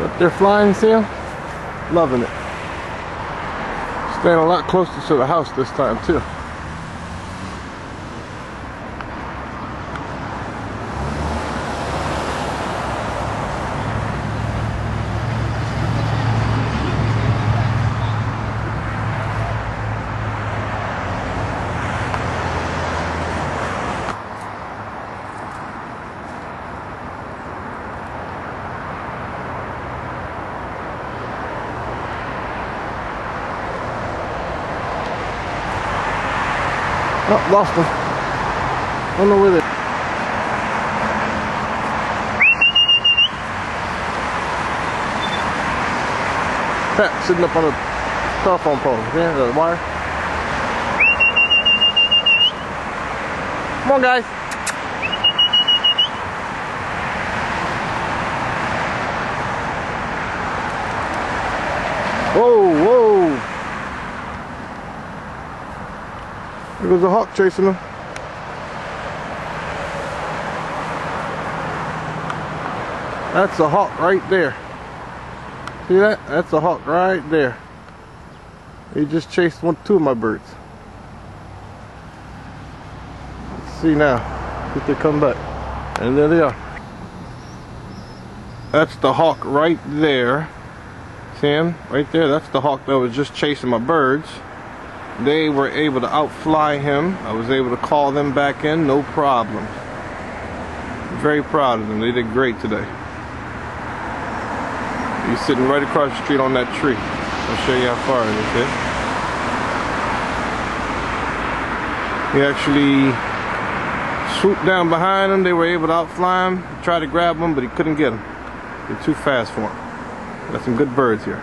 But they're flying, see them? Loving it. Staying a lot closer to the house this time too. Oh, lost them. Don't know where they. Pat sitting up on a telephone pole. Yeah, the wire. Come on, guys. Whoa, whoa. There goes a hawk chasing them. That's a hawk right there. See that? That's a hawk right there. He just chased two of my birds. Let's see now if they come back. And there they are. That's the hawk right there. See him? Right there. That's the hawk that was just chasing my birds. They were able to outfly him. I was able to call them back in, no problem. Very proud of them. They did great today. He's sitting right across the street on that tree. I'll show you how far it is. He actually swooped down behind him. They were able to outfly him. He tried to grab him, but he couldn't get him. They're too fast for him. Got some good birds here.